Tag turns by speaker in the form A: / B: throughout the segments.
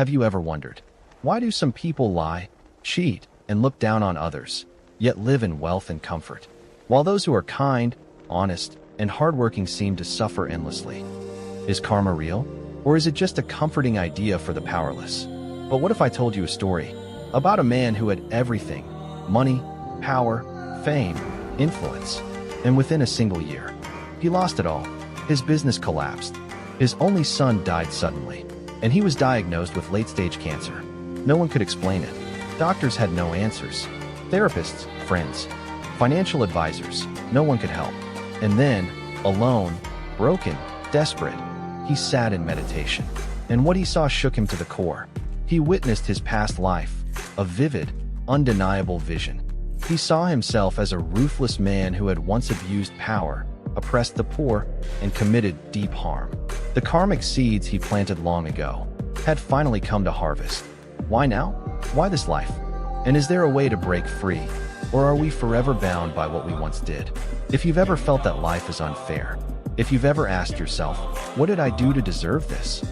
A: Have you ever wondered, why do some people lie, cheat, and look down on others, yet live in wealth and comfort, while those who are kind, honest, and hardworking seem to suffer endlessly? Is karma real, or is it just a comforting idea for the powerless? But what if I told you a story about a man who had everything: money, power, fame, influence, and within a single year, he lost it all. His business collapsed. His only son died suddenly, and he was diagnosed with late-stage cancer. No one could explain it. Doctors had no answers. Therapists, friends, financial advisors, no one could help. And then, alone, broken, desperate, he sat in meditation. And what he saw shook him to the core. He witnessed his past life, a vivid, undeniable vision. He saw himself as a ruthless man who had once abused power, oppressed the poor, and committed deep harm. The karmic seeds he planted long ago had finally come to harvest. Why now? Why this life? And is there a way to break free? Or are we forever bound by what we once did? If you've ever felt that life is unfair, if you've ever asked yourself, what did I do to deserve this?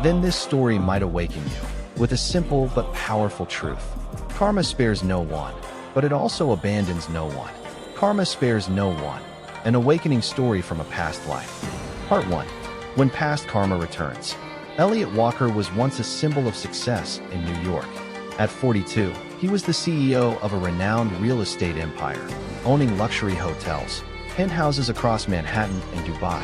A: Then this story might awaken you with a simple but powerful truth. Karma spares no one, but it also abandons no one. Karma spares no one. An awakening story from a past life. Part 1. When past karma returns. Elliot Walker was once a symbol of success in New York. At 42, he was the CEO of a renowned real estate empire, owning luxury hotels, penthouses across Manhattan and Dubai,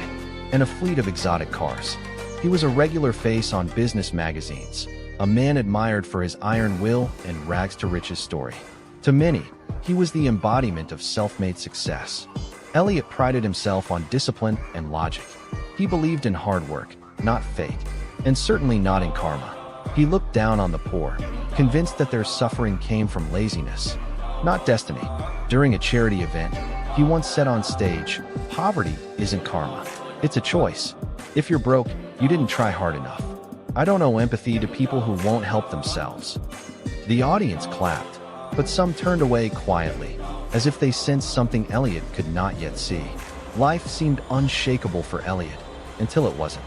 A: and a fleet of exotic cars. He was a regular face on business magazines, a man admired for his iron will and rags-to-riches story. To many, he was the embodiment of self-made success. Elliot prided himself on discipline and logic. He believed in hard work, not fate, and certainly not in karma. He looked down on the poor, convinced that their suffering came from laziness, not destiny. During a charity event, he once said on stage, "Poverty isn't karma. It's a choice. If you're broke, you didn't try hard enough." I don't owe empathy to people who won't help themselves. The audience clapped, but some turned away quietly, as if they sensed something Elliot could not yet see. Life seemed unshakable for Elliot, until it wasn't.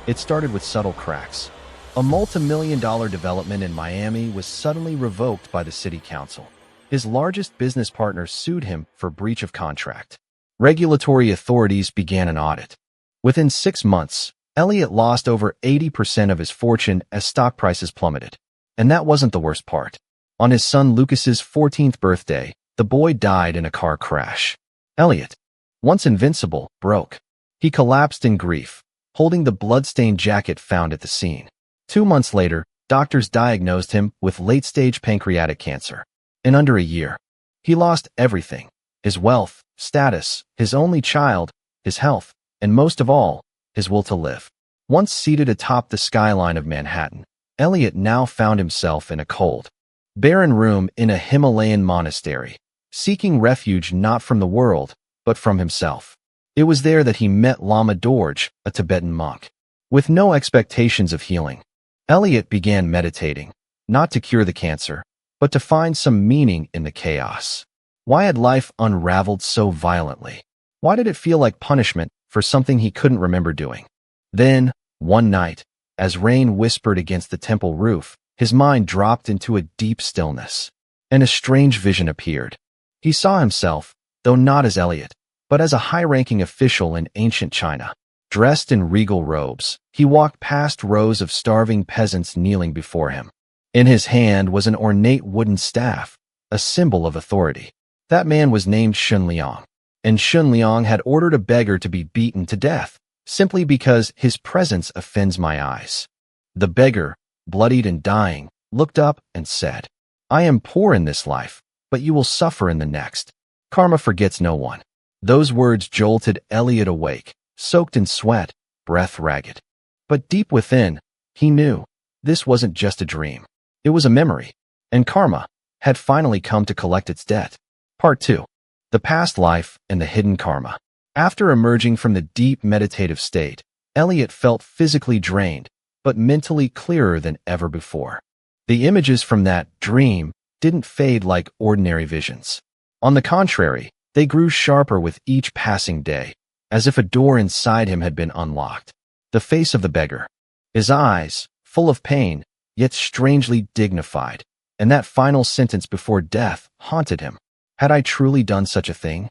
A: It started with subtle cracks. A multi-million-dollar development in Miami was suddenly revoked by the city council. His largest business partner sued him for breach of contract. Regulatory authorities began an audit. Within 6 months, Elliot lost over 80% of his fortune as stock prices plummeted. And that wasn't the worst part. On his son Lucas's 14th birthday, the boy died in a car crash. Elliot, once invincible, broke. He collapsed in grief, holding the blood-stained jacket found at the scene. 2 months later, doctors diagnosed him with late-stage pancreatic cancer. In under a year, he lost everything: his wealth, status, his only child, his health, and most of all, his will to live. Once seated atop the skyline of Manhattan, Elliot now found himself in a cold, barren room in a Himalayan monastery, seeking refuge not from the world, but from himself. It was there that he met Lama Dorje, a Tibetan monk. With no expectations of healing, Elliot began meditating, not to cure the cancer, but to find some meaning in the chaos. Why had life unraveled so violently? Why did it feel like punishment for something he couldn't remember doing? Then, one night, as rain whispered against the temple roof, his mind dropped into a deep stillness, and a strange vision appeared. He saw himself, though not as Elliot, but as a high-ranking official in ancient China. Dressed in regal robes, he walked past rows of starving peasants kneeling before him. In his hand was an ornate wooden staff, a symbol of authority. That man was named Shunliang, and Shunliang had ordered a beggar to be beaten to death, simply because his presence offends my eyes. The beggar, bloodied and dying, looked up and said, "I am poor in this life, but you will suffer in the next. Karma forgets no one." Those words jolted Elliot awake, soaked in sweat, breath ragged. But deep within, he knew this wasn't just a dream. It was a memory, and karma had finally come to collect its debt. Part 2. The past life and the hidden karma. After emerging from the deep meditative state, Elliot felt physically drained, but mentally clearer than ever before. The images from that dream didn't fade like ordinary visions. On the contrary, they grew sharper with each passing day, as if a door inside him had been unlocked. The face of the beggar, his eyes, full of pain, yet strangely dignified, and that final sentence before death haunted him. Had I truly done such a thing?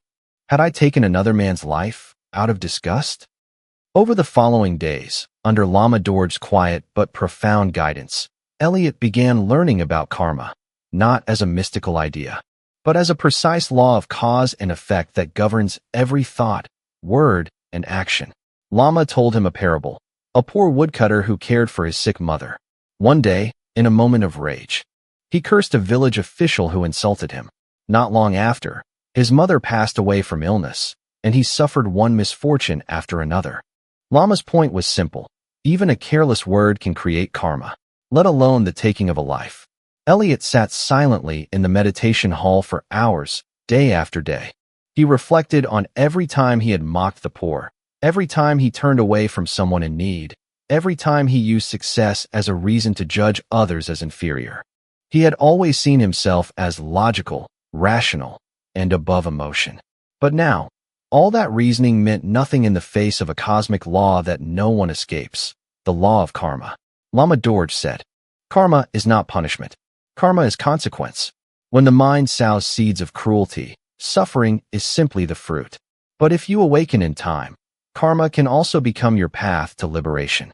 A: Had I taken another man's life out of disgust? Over the following days, under Lama Dorj's quiet but profound guidance, Elliot began learning about karma, not as a mystical idea, but as a precise law of cause and effect that governs every thought, word, and action. Lama told him a parable: a poor woodcutter who cared for his sick mother. One day, in a moment of rage, he cursed a village official who insulted him. Not long after, his mother passed away from illness, and he suffered one misfortune after another. Lama's point was simple: even a careless word can create karma, let alone the taking of a life. Elliot sat silently in the meditation hall for hours, day after day. He reflected on every time he had mocked the poor, every time he turned away from someone in need, every time he used success as a reason to judge others as inferior. He had always seen himself as logical, rational, and above emotion. But now, all that reasoning meant nothing in the face of a cosmic law that no one escapes: the law of karma. Lama Dorj said, "Karma is not punishment. Karma is consequence. When the mind sows seeds of cruelty, suffering is simply the fruit. But if you awaken in time, karma can also become your path to liberation."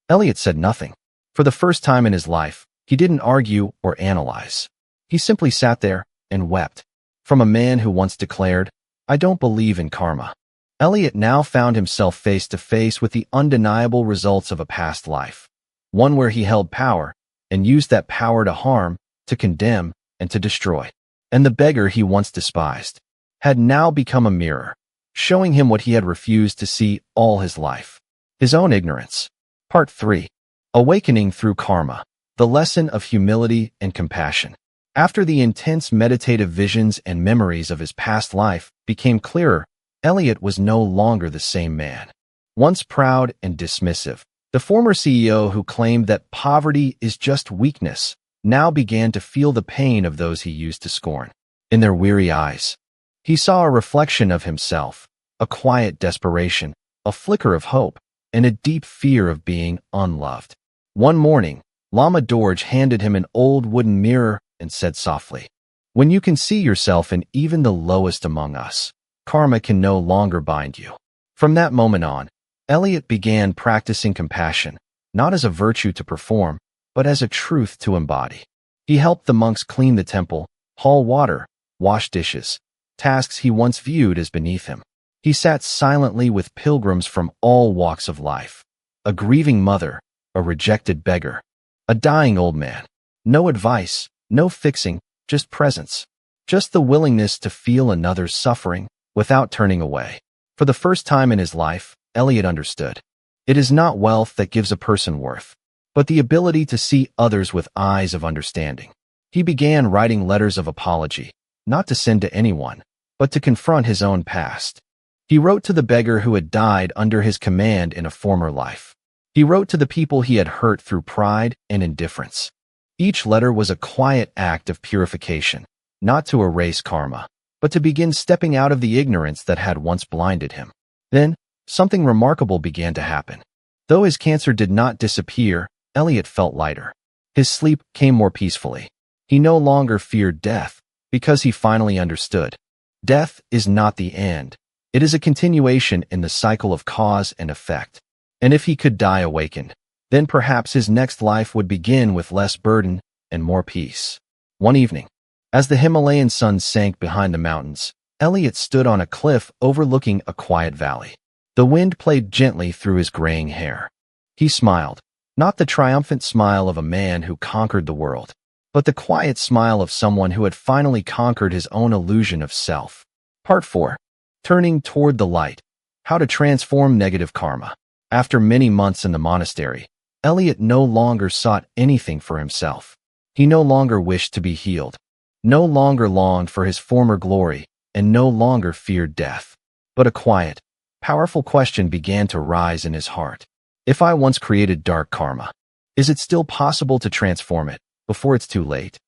A: Elliot said nothing. For the first time in his life, he didn't argue or analyze. He simply sat there and wept. From a man who once declared, "I don't believe in karma," Elliot now found himself face to face with the undeniable results of a past life, one where he held power and used that power to harm, to condemn, and to destroy. And the beggar he once despised had now become a mirror, showing him what he had refused to see all his life: his own ignorance. Part 3. Awakening through Karma, the lesson of humility and compassion. After the intense meditative visions and memories of his past life became clearer, Elliot was no longer the same man. Once proud and dismissive, the former CEO who claimed that poverty is just weakness now began to feel the pain of those he used to scorn. In their weary eyes, he saw a reflection of himself, a quiet desperation, a flicker of hope, and a deep fear of being unloved. One morning, Lama Dorj handed him an old wooden mirror and said softly, "When you can see yourself in even the lowest among us, karma can no longer bind you." From that moment on, Elliot began practicing compassion, not as a virtue to perform, but as a truth to embody. He helped the monks clean the temple, haul water, wash dishes, tasks he once viewed as beneath him. He sat silently with pilgrims from all walks of life: a grieving mother, a rejected beggar, a dying old man. No advice, no fixing, just presence. Just the willingness to feel another's suffering without turning away. For the first time in his life, Elliot understood. It is not wealth that gives a person worth, but the ability to see others with eyes of understanding. He began writing letters of apology, not to send to anyone, but to confront his own past. He wrote to the beggar who had died under his command in a former life. He wrote to the people he had hurt through pride and indifference. Each letter was a quiet act of purification, not to erase karma, but to begin stepping out of the ignorance that had once blinded him. Then, something remarkable began to happen. Though his cancer did not disappear, Elliot felt lighter. His sleep came more peacefully. He no longer feared death, because he finally understood. Death is not the end. It is a continuation in the cycle of cause and effect. And if he could die awakened, then perhaps his next life would begin with less burden and more peace. One evening, as the Himalayan sun sank behind the mountains, Elliot stood on a cliff overlooking a quiet valley. The wind played gently through his graying hair. He smiled, not the triumphant smile of a man who conquered the world, but the quiet smile of someone who had finally conquered his own illusion of self. Part 4. Turning toward the light. How to transform negative karma. After many months in the monastery, Elliot no longer sought anything for himself. He no longer wished to be healed, no longer longed for his former glory, and no longer feared death. But a quiet, powerful question began to rise in his heart. If I once created dark karma, is it still possible to transform it before it's too late?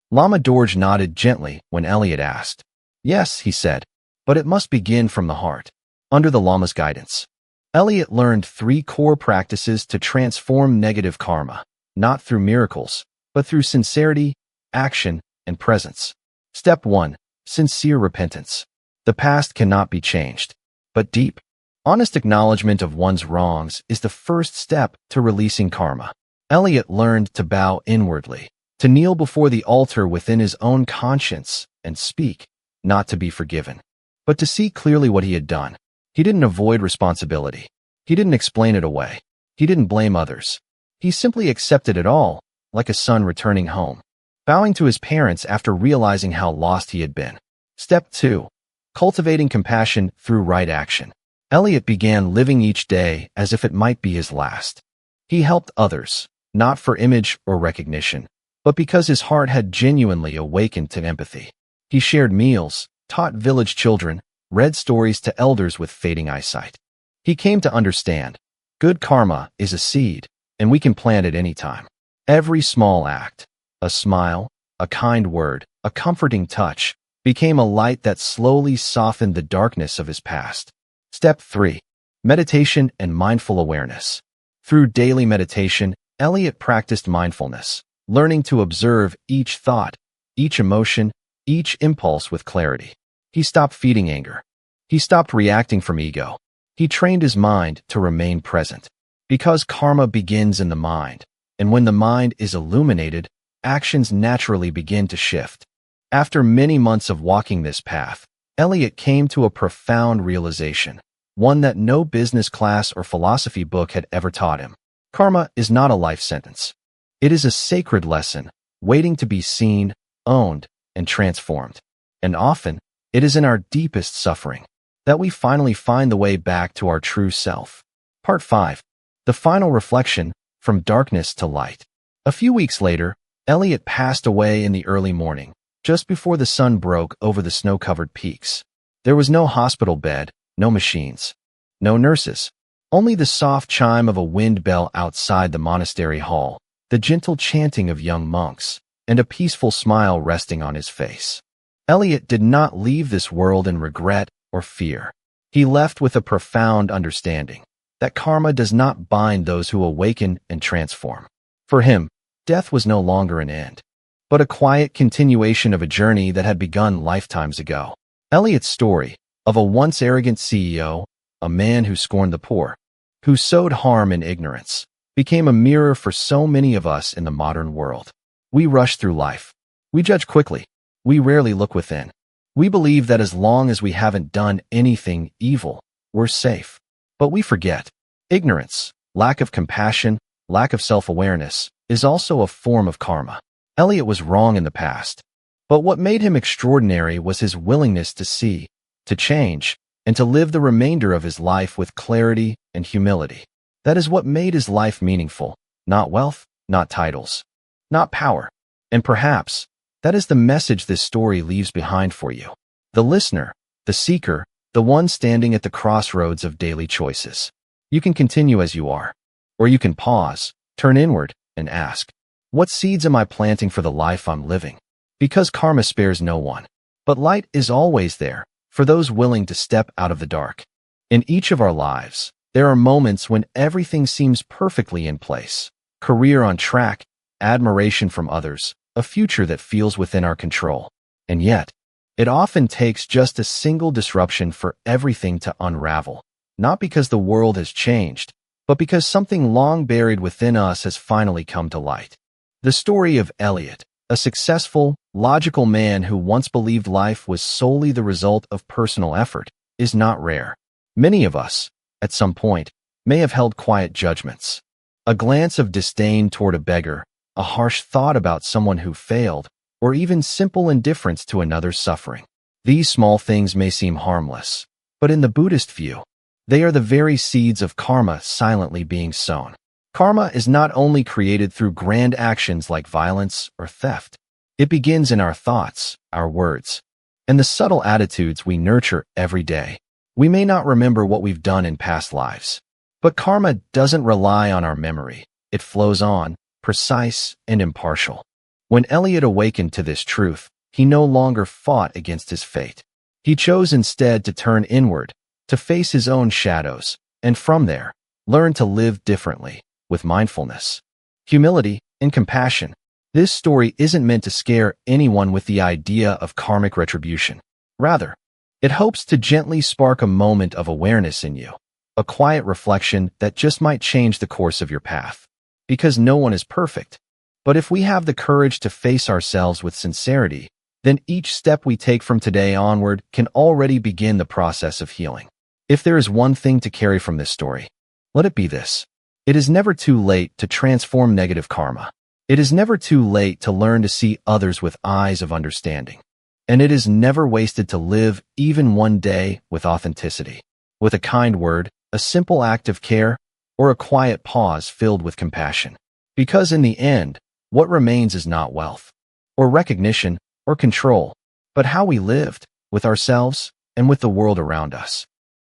A: Lama Dorj nodded gently when Elliot asked. Yes, he said, but it must begin from the heart. Under the Lama's guidance, Elliot learned 3 core practices to transform negative karma. not through miracles, but through sincerity, action, and presence. Step 1. Sincere repentance. The past cannot be changed, but deep, honest acknowledgement of one's wrongs is the first step to releasing karma. Elliot learned to bow inwardly, to kneel before the altar within his own conscience and speak, not to be forgiven, but to see clearly what he had done. He didn't avoid responsibility. He didn't explain it away. He didn't blame others. He simply accepted it all, like a son returning home, bowing to his parents after realizing how lost he had been. Step 2. Cultivating compassion through right action. Elliot began living each day as if it might be his last. He helped others, not for image or recognition, but because his heart had genuinely awakened to empathy. He shared meals, taught village children, read stories to elders with fading eyesight. He came to understand, good karma is a seed, and we can plant it any time. Every small act, a smile, a kind word, a comforting touch, became a light that slowly softened the darkness of his past. Step 3. Meditation and mindful awareness. Through daily meditation, Elliot practiced mindfulness, learning to observe each thought, each emotion, each impulse with clarity. He stopped feeding anger. He stopped reacting from ego. He trained his mind to remain present. Because karma begins in the mind, and when the mind is illuminated, actions naturally begin to shift. After many months of walking this path, Elliot came to a profound realization, one that no business class or philosophy book had ever taught him. Karma is not a life sentence. It is a sacred lesson, waiting to be seen, owned, and transformed. And often, it is in our deepest suffering that we finally find the way back to our true self. Part 5. The final reflection, from darkness to light. A few weeks later, Elliot passed away in the early morning, just before the sun broke over the snow-covered peaks. There was no hospital bed, no machines, no nurses, only the soft chime of a wind bell outside the monastery hall, the gentle chanting of young monks, and a peaceful smile resting on his face. Elliot did not leave this world in regret or fear. He left with a profound understanding that karma does not bind those who awaken and transform. For him, death was no longer an end, but a quiet continuation of a journey that had begun lifetimes ago. Elliot's story, of a once arrogant CEO, a man who scorned the poor, who sowed harm and ignorance, became a mirror for so many of us in the modern world. We rush through life. We judge quickly. We rarely look within. We believe that as long as we haven't done anything evil, we're safe. But we forget. Ignorance, lack of compassion, lack of self-awareness, is also a form of karma. Elliot was wrong in the past, but what made him extraordinary was his willingness to see, to change, and to live the remainder of his life with clarity and humility. That is what made his life meaningful, not wealth, not titles, not power. And perhaps, that is the message this story leaves behind for you. The listener, the seeker, the one standing at the crossroads of daily choices. You can continue as you are, or you can pause, turn inward, and ask, what seeds am I planting for the life I'm living? Because karma spares no one, but light is always there for those willing to step out of the dark. In each of our lives, there are moments when everything seems perfectly in place. Career on track, admiration from others, a future that feels within our control. And yet, it often takes just a single disruption for everything to unravel. Not because the world has changed, but because something long buried within us has finally come to light. The story of Elliot, a successful, logical man who once believed life was solely the result of personal effort, is not rare. Many of us, at some point, may have held quiet judgments. A glance of disdain toward a beggar, a harsh thought about someone who failed, or even simple indifference to another's suffering. These small things may seem harmless, but in the Buddhist view, they are the very seeds of karma silently being sown. Karma is not only created through grand actions like violence or theft. It begins in our thoughts, our words, and the subtle attitudes we nurture every day. We may not remember what we've done in past lives, but karma doesn't rely on our memory. It flows on, precise and impartial. When Elliot awakened to this truth, he no longer fought against his fate. He chose instead to turn inward, to face his own shadows, and from there, learn to live differently, with mindfulness, humility, and compassion. This story isn't meant to scare anyone with the idea of karmic retribution. Rather, it hopes to gently spark a moment of awareness in you, a quiet reflection that just might change the course of your path. Because no one is perfect. But if we have the courage to face ourselves with sincerity, then each step we take from today onward can already begin the process of healing. If there is one thing to carry from this story, let it be this. It is never too late to transform negative karma. It is never too late to learn to see others with eyes of understanding. And it is never wasted to live even one day with authenticity, with a kind word, a simple act of care, or a quiet pause filled with compassion. Because in the end, what remains is not wealth, or recognition, or control, but how we lived, with ourselves and with the world around us.